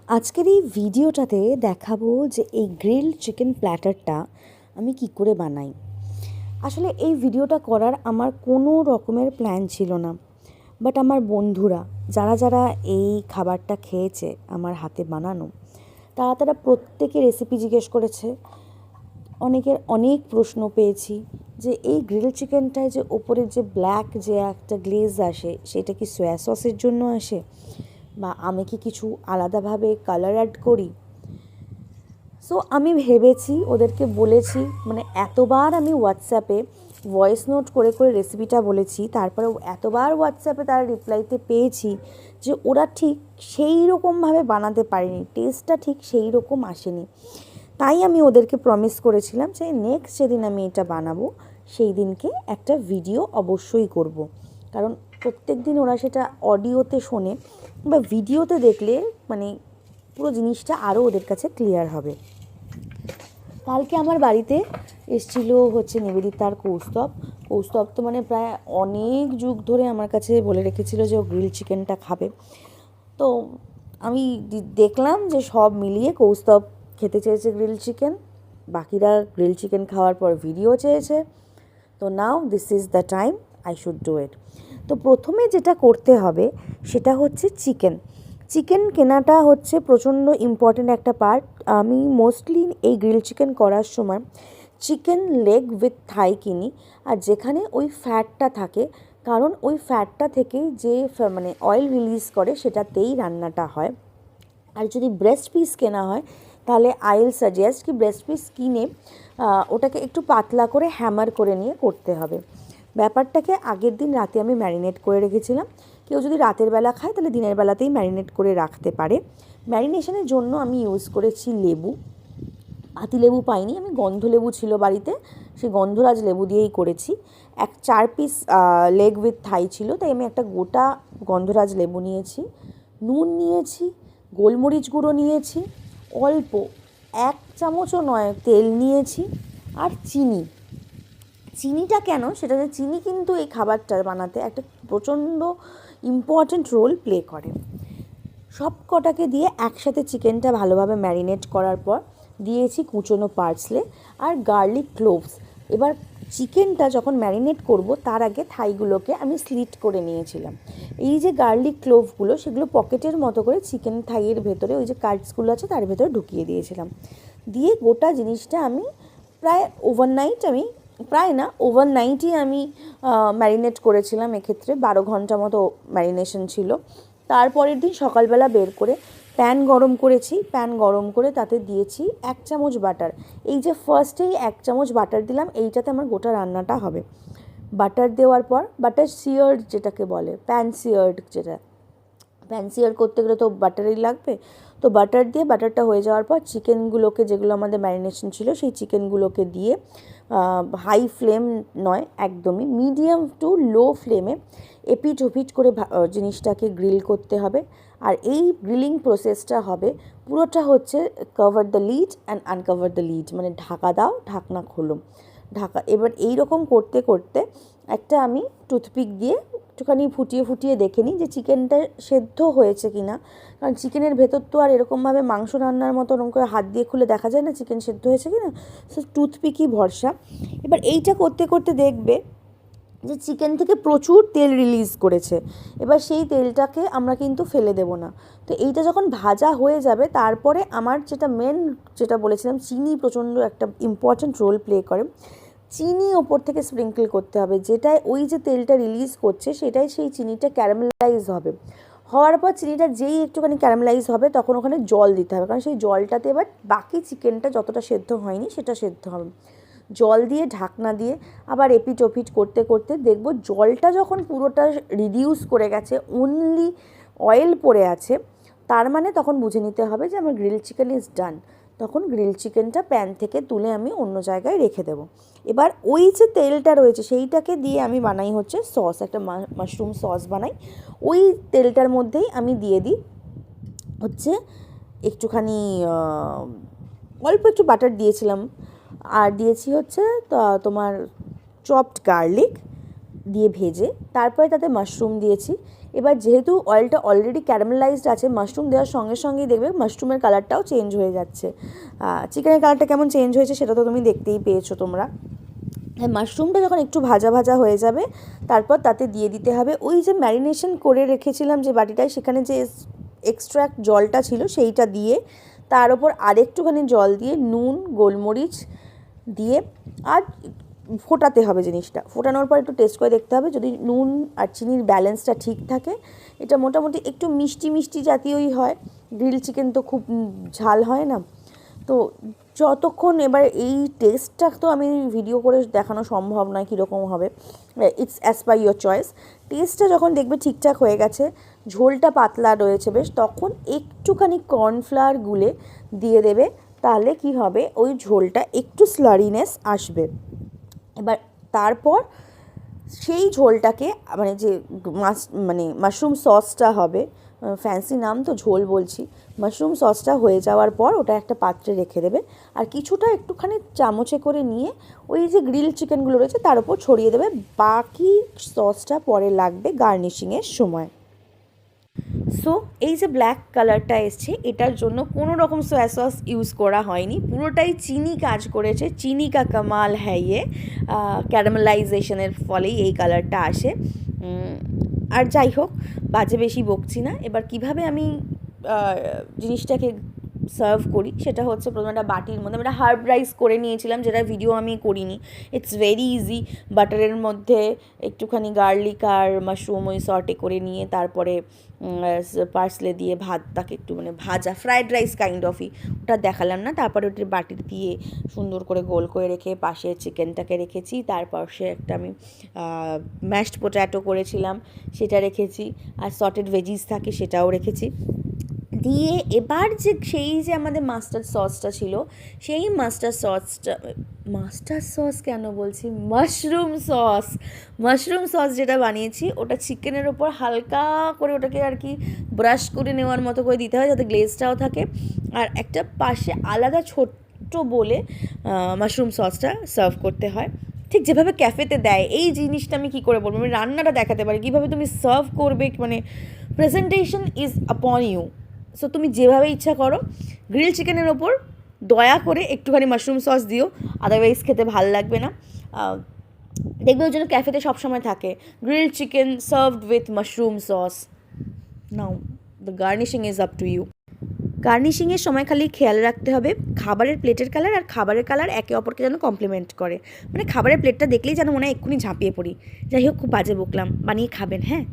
আজকের এই ভিডিওটাতে দেখাবো যে এই গ্রিলড চিকেন প্ল্যাটারটা আমি কি করে বানাই। আসলে এই ভিডিওটা করার আমার কোনো রকমের প্ল্যান ছিল না, বাট আমার বন্ধুরা যারা যারা এই খাবারটা খেয়েছে আমার হাতে বানানো, তারা প্রত্যেকে রেসিপি জিজ্ঞেস করেছে। অনেকের অনেক প্রশ্ন পেয়েছি যে এই গ্রিল চিকেনটায় যে ওপরে যে ব্ল্যাক যে একটা গ্লেজ আসে, সেটা কি সয়া সসের জন্য আসে, বা আমি কি কিছু আলাদাভাবে কালার অ্যাড করি। সো আমি ভেবেছি, ওদেরকে বলেছি, মানে এতবার আমি হোয়াটসঅ্যাপে ভয়েস নোট করে করে রেসিপিটা বলেছি, তারপরে এতবার হোয়াটসঅ্যাপে তার রিপ্লাইতে পেয়েছি যে ওরা ঠিক সেই রকমভাবে বানাতে পারেনি, টেস্টটা ঠিক সেই রকম আসেনি। তাই আমি ওদেরকে প্রমিস করেছিলাম যে নেক্সট যেদিন আমি এটা বানাবো সেই দিনকে একটা ভিডিও অবশ্যই করব। কারণ প্রত্যেক দিন ওরা সেটা অডিওতে শোনে বা ভিডিওতে দেখলে মানে পুরো জিনিসটা আরও ওদের কাছে ক্লিয়ার হবে। কালকে আমার বাড়িতে এসেছিল নিবেদিতার কৌস্তব তো মানে প্রায় অনেক যুগ ধরে আমার কাছে বলে রেখেছিল যে ও গ্রিল চিকেনটা খাবে। তো আমি দেখলাম যে সব মিলিয়ে কৌস্তব খেতে চেয়েছে গ্রিল চিকেন, বাকিরা গ্রিল চিকেন খাওয়ার পর ভিডিও চেয়েছে। তো now this is the time I should do it. তো প্রথমে যেটা করতে হবে সেটা হচ্ছে চিকেন কেনাটা হচ্ছে প্রচণ্ড ইম্পর্ট্যান্ট একটা পার্ট। আমি মোস্টলি এই গ্রিল চিকেন করার সময় চিকেন লেগ উইথ থাই কিনি, আর যেখানে ওই ফ্যাটটা থাকে, কারণ ওই ফ্যাটটা থেকেই যে মানে অয়েল রিলিজ করে সেটাতেই রান্নাটা হয়। আর যদি ব্রেস্ট পিস কেনা হয় তাহলে আই উইল সাজেস্ট কি ব্রেস্ট পিস কিনে ওটাকে একটু পাতলা করে হ্যামার করে নিয়ে করতে হবে। ব্যাপারটাকে আগের দিন রাতে আমি ম্যারিনেট করে রেখেছিলাম। কেউ যদি রাতের বেলা খায় তাহলে দিনের বেলাতেই ম্যারিনেট করে রাখতে পারে। ম্যারিনেশনের জন্য আমি ইউজ করেছি লেবু, পাতিলেবু পাইনি, আমি গন্ধলেবু ছিল বাড়িতে, সেই গন্ধরাজ লেবু দিয়েই করেছি। 4 পিস লেগ উইথ থাই ছিল, তাই আমি একটা গোটা গন্ধরাজ লেবু নিয়েছি, নুন নিয়েছি, গোলমরিচ গুঁড়ো নিয়েছি, অল্প 1 চামচও নয় তেল নিয়েছি, আর চিনিটা কেন, সেটা যে চিনি কিন্তু এই খাবারটা বানাতে একটা প্রচণ্ড ইম্পর্ট্যান্ট রোল প্লে করে। সব কটাকে দিয়ে একসাথে চিকেনটা ভালোভাবে ম্যারিনেট করার পর দিয়েছি কুচনো পার্সলে আর গার্লিক ক্লোভস। এবার চিকেনটা যখন ম্যারিনেট করব তার আগে থাইগুলোকে আমি স্লিট করে নিয়েছিলাম। এই যে গার্লিক ক্লোভগুলো সেগুলো পকেটের মতো করে চিকেন থাইয়ের ভেতরে ওই যে কার্ডসগুলো আছে তার ভেতরে ঢুকিয়ে দিয়েছিলাম। দিয়ে গোটা জিনিসটা আমি ওভারনাইটই আমি ম্যারিনেট করেছিলাম। এক্ষেত্রে 12 ঘন্টা মতো ম্যারিনেশন ছিল। তারপরের দিন সকালবেলা বের করে প্যান গরম করেছি, প্যান গরম করে তাতে দিয়েছি 1 চামচ বাটার। এই যে ফার্স্টেই 1 চামচ বাটার দিলাম, এইটাতে আমার গোটা রান্নাটা হবে। বাটার দেওয়ার পর বাটার সিয়ার্ড যেটাকে বলে, প্যান সিয়ার করতে গেলে তো বাটারই লাগবে। তো বাটার দিয়ে বাটারটা হয়ে যাওয়ার পর চিকেনগুলোকে, যেগুলো আমাদের ম্যারিনেশন ছিল সেই চিকেনগুলোকে দিয়ে হাই ফ্লেম নয়, একদমই মিডিয়াম টু লো ফ্লেমে এপিট ওপিট করে জিনিসটাকে গ্রিল করতে হবে। আর এই গ্রিলিং প্রসেসটা হবে পুরোটা হচ্ছে cover the lead and uncover the lead, মানে ঢাকা দাও ঢাকনা খোলো ঢাকা। এবার এই রকম করতে করতে একটা আমি টুথপিক দিয়ে একটুখানি ফুটিয়ে দেখে নিই যে চিকেনটা সেদ্ধ হয়েছে কি না। কারণ চিকেনের ভেতর তো আর এরকমভাবে মাংস রান্নার মতো ওরকম করে হাত দিয়ে খুলে দেখা যায় না চিকেন সেদ্ধ হয়েছে কি না। সো টুথপিকই ভরসা। এবার এইটা করতে করতে দেখবে যে চিকেন থেকে প্রচুর তেল রিলিজ করেছে। এবার সেই তেলটাকে আমরা কিন্তু ফেলে দেব না। তো এইটা যখন ভাজা হয়ে যাবে তারপরে আমার যেটা বলেছিলাম, চিনি প্রচণ্ড একটা ইম্পর্ট্যান্ট রোল প্লে করে। চিনি ওপর থেকে স্প্রিঙ্কল করতে হবে, যেটায় ওই যে তেলটা রিলিজ করছে সেটাই সেই চিনিটা ক্যারামেলাইজ হবে। হওয়ার পর চিনিটা যেই একটুখানি ক্যারামেলাইজ হবে তখন ওখানে জল দিতে হবে, কারণ সেই জলটাতে এবার বাকি চিকেনটা যতটা সেদ্ধ হয়নি সেটা সেদ্ধ হবে। জল দিয়ে ঢাকনা দিয়ে আবার এপিট ওপিট করতে করতে দেখব জলটা যখন পুরোটা রিডিউস করে গেছে, অনলি অয়েল পড়ে আছে, তার মানে তখন বুঝে নিতে হবে যে আমার গ্রিল চিকেন ইজ ডান। তখন গ্রিল চিকেনটা প্যান থেকে তুলে আমি অন্য জায়গায় রেখে দেবো। এবার ওই যে তেলটা রয়েছে সেইটাকে দিয়ে আমি বানাই হচ্ছে সস, একটা মাশরুম সস বানাই। ওই তেলটার মধ্যেই আমি দিয়ে দিই হচ্ছে একটুখানি অল্প একটু বাটার দিয়েছিলাম, আর দিয়েছি হচ্ছে তোমার চপড গার্লিক দিয়ে ভেজে, তারপরে তাতে মাশরুম দিয়েছি। এবার যেহেতু অয়েলটা অলরেডি ক্যারামেলাইজড আছে, মাশরুম দেওয়ার সঙ্গে সঙ্গেই দেখবে মাশরুমের কালারটাও চেঞ্জ হয়ে যাচ্ছে। চিকেনের কালারটা কেমন চেঞ্জ হয়েছে সেটা তো তুমি দেখতেই পেয়েছো তোমরা। মাশরুমটা যখন একটু ভাজা ভাজা হয়ে যাবে, তারপর তাতে দিয়ে দিতে হবে ওই যে ম্যারিনেশন করে রেখেছিলাম যে বাটিটায়, সেখানে যে এক্সট্রাক্ট জলটা ছিল সেইটা দিয়ে, তার ওপর আরেকটুখানি জল দিয়ে নুন গোলমরিচ দিয়ে আর ফোটাতে হবে জিনিসটা। ফোটানোর পর একটু টেস্ট করে দেখতে হবে, যদি নুন আর চিনির ব্যালেন্সটা ঠিক থাকে, এটা মোটামুটি একটু মিষ্টি মিষ্টি জাতীয়ই হয়। গ্রিল চিকেন তো খুব ঝাল হয় না। তো যতক্ষণ, এবার এই টেস্টটা তো আমি ভিডিও করে দেখানো সম্ভব নয় কীরকম হবে, it's as per your choice. টেস্টটা যখন দেখবে ঠিকঠাক হয়ে গেছে, ঝোলটা পাতলা রয়েছে বেশ, তখন একটুখানি কর্নফ্লাওয়ার গুলে দিয়ে দেবে। তাহলে কি হবে, ওই ঝোলটা একটু স্লারিনেস আসবে। এবার তারপর সেই ঝোলটাকে, মানে যে মাশরুম সসটা হবে, ফ্যান্সি নাম তো ঝোল বলছি, মাশরুম সসটা হয়ে যাওয়ার পর ওটা একটা পাত্রে রেখে দেবে। আর কিছুটা একটুখানি চামচে করে নিয়ে ওই যে গ্রিল চিকেনগুলো রয়েছে তার উপর ছড়িয়ে দেবে। বাকি সসটা পরে লাগবে গার্নিশিংয়ের সময়। সো এই যে ব্ল্যাক কালারটা এসছে, এটার জন্য কোনো রকম সোয়া সস ইউজ করা হয়নি, পুরোটাই চিনি কাজ করেছে। চিনি কা কামাল হ্যাঁ, ক্যারামেলাইজেশনের ফলেই এই কালারটা আসে। আর যাই হোক, বাজে বেশি বকছি না। এবার কিভাবে আমি জিনিসটাকে সার্ভ করি সেটা হচ্ছে, প্রথমে একটা বাটির মধ্যে আমরা হার্ব রাইস করে নিয়েছিলাম, যেটা ভিডিও আমি করিনি। It's very easy. বাটারের মধ্যে একটুখানি গার্লিক আর মাশরুম ওই সর্টে করে নিয়ে, তারপরে পার্সলে দিয়ে ভাতটাকে একটু মানে ভাজা, ফ্রায়েড রাইস কাইন্ড অফই, ওটা দেখালাম না। তারপরে ওটা বাটির দিয়ে সুন্দর করে গোল করে রেখে পাশে চিকেনটাকে রেখেছি, তারপর সে একটা আমি ম্যাশড পোট্যাটো করেছিলাম সেটা রেখেছি, আর সটেড ভেজিস থাকে সেটাও রেখেছি। দিয়ে এবার সেই যে আমাদের মাস্টার্ড সসটা ছিল, সেই মাস্টার্ড সস কেন বলছি, মাশরুম সস যেটা বানিয়েছি, ওটা চিকেনের ওপর হালকা করে ওটাকে আর কি ব্রাশ করে নেওয়ার মতো করে দিতে হয়, যাতে গ্লেজটাও থাকে। আর একটা পাশে আলাদা ছোট্ট বলে মাশরুম সসটা সার্ভ করতে হয়, ঠিক যেভাবে ক্যাফেতে দেয়। এই জিনিসটা আমি কী করে বলবো, আমি রান্নাটা দেখাতে পারি, কীভাবে তুমি সার্ভ করবে, মানে presentation is upon you. So তুমি যেভাবে ইচ্ছা করো, গ্রিল চিকেনের ওপর দয়া করে একটুখানি মাশরুম সস দিও, আদারওয়াইজ খেতে ভাল লাগবে না। দেখবে ওই জন্য ক্যাফেতে সবসময় থাকে grill chicken served with mushroom sauce. Now the garnishing is up to you. গার্নিশিংয়ের সময় খালি খেয়াল রাখতে হবে খাবারের প্লেটের কালার আর খাবারের কালার একে অপরকে যেন কমপ্লিমেন্ট করে, মানে খাবারের প্লেটটা দেখলেই যেন মনে হয় এক্ষুনি ঝাঁপিয়ে পড়ি। যাই হোক, খুব বাজে বকলাম, বানিয়ে খাবেন হ্যাঁ।